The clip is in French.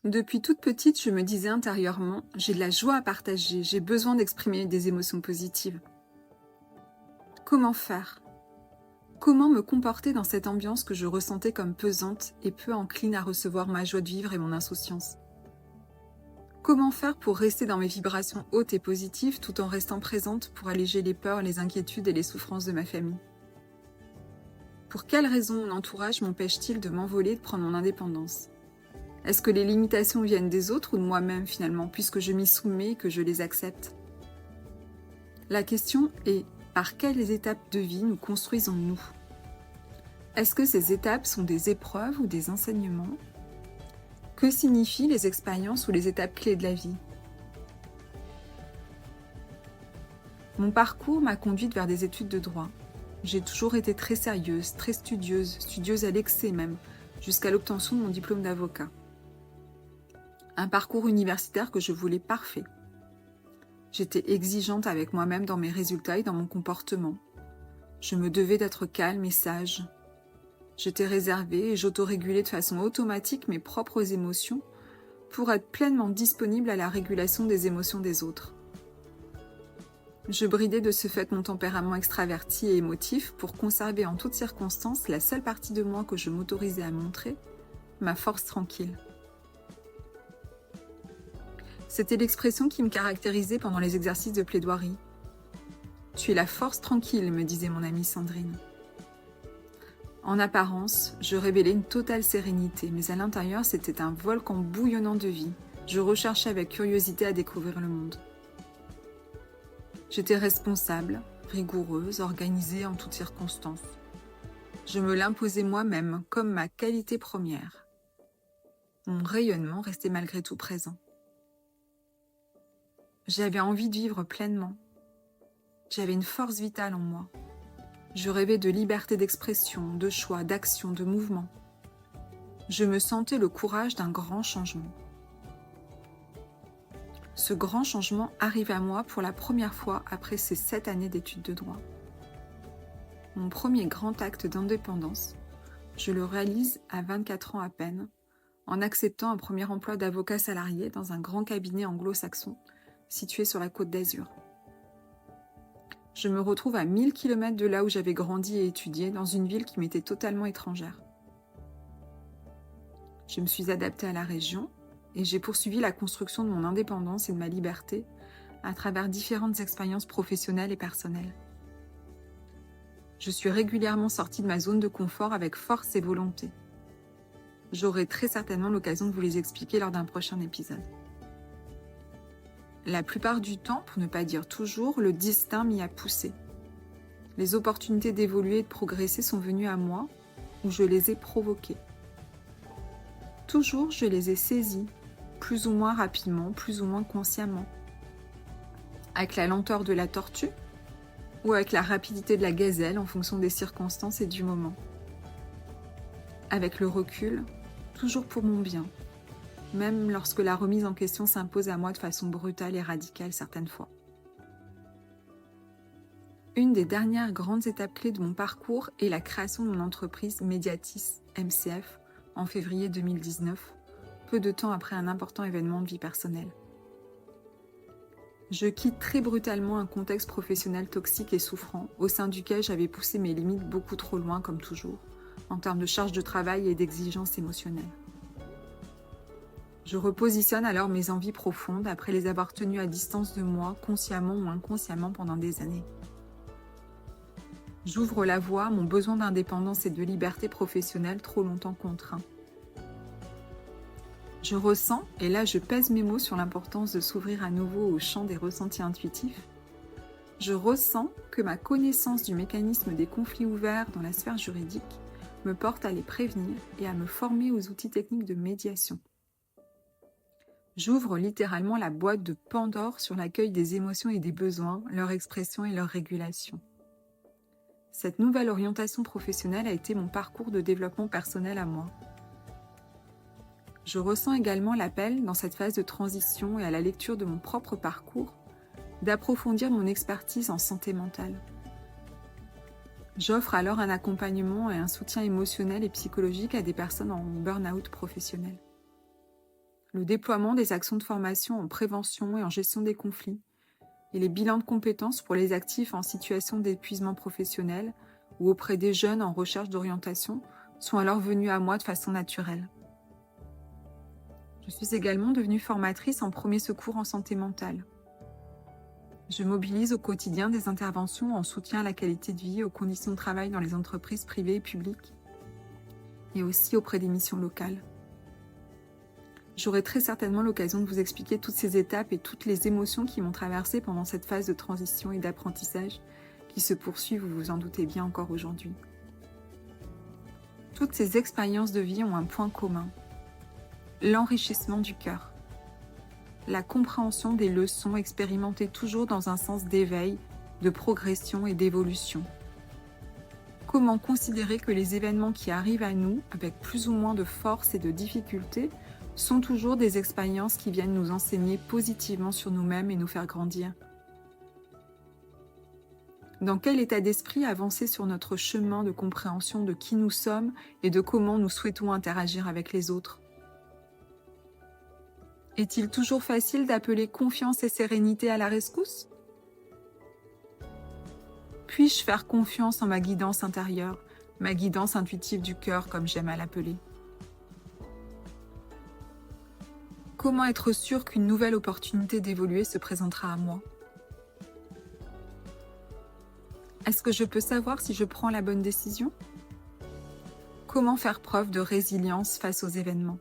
Depuis toute petite, je me disais intérieurement, j'ai de la joie à partager, j'ai besoin d'exprimer des émotions positives. Comment faire? Comment me comporter dans cette ambiance que je ressentais comme pesante et peu encline à recevoir ma joie de vivre et mon insouciance? Comment faire pour rester dans mes vibrations hautes et positives tout en restant présente pour alléger les peurs, les inquiétudes et les souffrances de ma famille? Pour quelles raisons mon entourage m'empêche-t-il de m'envoler et de prendre mon indépendance? Est-ce que les limitations viennent des autres ou de moi-même finalement, puisque je m'y soumets et que je les accepte? La question est, par quelles étapes de vie nous construisons-nous? Est-ce que ces étapes sont des épreuves ou des enseignements? Que signifient les expériences ou les étapes clés de la vie? Mon parcours m'a conduite vers des études de droit. J'ai toujours été très sérieuse, très studieuse à l'excès même, jusqu'à l'obtention de mon diplôme d'avocat. Un parcours universitaire que je voulais parfait. J'étais exigeante avec moi-même dans mes résultats et dans mon comportement. Je me devais d'être calme et sage. J'étais réservée et j'autorégulais de façon automatique mes propres émotions pour être pleinement disponible à la régulation des émotions des autres. Je bridais de ce fait mon tempérament extraverti et émotif pour conserver en toutes circonstances la seule partie de moi que je m'autorisais à montrer, ma force tranquille. C'était l'expression qui me caractérisait pendant les exercices de plaidoirie. « Tu es la force tranquille », me disait mon amie Sandrine. En apparence, je révélais une totale sérénité, mais à l'intérieur, c'était un volcan bouillonnant de vie. Je recherchais avec curiosité à découvrir le monde. J'étais responsable, rigoureuse, organisée en toutes circonstances. Je me l'imposais moi-même comme ma qualité première. Mon rayonnement restait malgré tout présent. J'avais envie de vivre pleinement. J'avais une force vitale en moi. Je rêvais de liberté d'expression, de choix, d'action, de mouvement. Je me sentais le courage d'un grand changement. Ce grand changement arrive à moi pour la première fois après ces 7 années d'études de droit. Mon premier grand acte d'indépendance, je le réalise à 24 ans à peine, en acceptant un premier emploi d'avocat salarié dans un grand cabinet anglo-saxon situé sur la Côte d'Azur. Je me retrouve à 1000 km de là où j'avais grandi et étudié, dans une ville qui m'était totalement étrangère. Je me suis adaptée à la région et j'ai poursuivi la construction de mon indépendance et de ma liberté à travers différentes expériences professionnelles et personnelles. Je suis régulièrement sortie de ma zone de confort avec force et volonté. J'aurai très certainement l'occasion de vous les expliquer lors d'un prochain épisode. La plupart du temps, pour ne pas dire toujours, le destin m'y a poussé. Les opportunités d'évoluer et de progresser sont venues à moi, ou je les ai provoquées. Toujours, je les ai saisies, plus ou moins rapidement, plus ou moins consciemment. Avec la lenteur de la tortue, ou avec la rapidité de la gazelle en fonction des circonstances et du moment. Avec le recul, toujours pour mon bien, même lorsque la remise en question s'impose à moi de façon brutale et radicale certaines fois. Une des dernières grandes étapes clés de mon parcours est la création de mon entreprise Mediatis MCF en février 2019, peu de temps après un important événement de vie personnelle. Je quitte très brutalement un contexte professionnel toxique et souffrant, au sein duquel j'avais poussé mes limites beaucoup trop loin comme toujours, en termes de charge de travail et d'exigences émotionnelles. Je repositionne alors mes envies profondes après les avoir tenues à distance de moi, consciemment ou inconsciemment pendant des années. J'ouvre la voie à mon besoin d'indépendance et de liberté professionnelle trop longtemps contraint. Je ressens, et là je pèse mes mots sur l'importance de s'ouvrir à nouveau au champ des ressentis intuitifs, je ressens que ma connaissance du mécanisme des conflits ouverts dans la sphère juridique me porte à les prévenir et à me former aux outils techniques de médiation. J'ouvre littéralement la boîte de Pandore sur l'accueil des émotions et des besoins, leur expression et leur régulation. Cette nouvelle orientation professionnelle a été mon parcours de développement personnel à moi. Je ressens également l'appel, dans cette phase de transition et à la lecture de mon propre parcours, d'approfondir mon expertise en santé mentale. J'offre alors un accompagnement et un soutien émotionnel et psychologique à des personnes en burn-out professionnel. le déploiement des actions de formation en prévention et en gestion des conflits, et les bilans de compétences pour les actifs en situation d'épuisement professionnel ou auprès des jeunes en recherche d'orientation sont alors venus à moi de façon naturelle. Je suis également devenue formatrice en premier secours en santé mentale. Je mobilise au quotidien des interventions en soutien à la qualité de vie et aux conditions de travail dans les entreprises privées et publiques, et aussi auprès des missions locales. J'aurai très certainement l'occasion de vous expliquer toutes ces étapes et toutes les émotions qui m'ont traversée pendant cette phase de transition et d'apprentissage qui se poursuit, vous vous en doutez bien, encore aujourd'hui. Toutes ces expériences de vie ont un point commun: l'enrichissement du cœur, la compréhension des leçons expérimentées toujours dans un sens d'éveil, de progression et d'évolution. Comment considérer que les événements qui arrivent à nous, avec plus ou moins de force et de difficulté, sont toujours des expériences qui viennent nous enseigner positivement sur nous-mêmes et nous faire grandir? Dans quel état d'esprit avancer sur notre chemin de compréhension de qui nous sommes et de comment nous souhaitons interagir avec les autres? Est-il toujours facile d'appeler confiance et sérénité à la rescousse? Puis-je faire confiance en ma guidance intérieure, ma guidance intuitive du cœur comme j'aime à l'appeler? Comment être sûr qu'une nouvelle opportunité d'évoluer se présentera à moi? Est-ce que je peux savoir si je prends la bonne décision? Comment faire preuve de résilience face aux événements?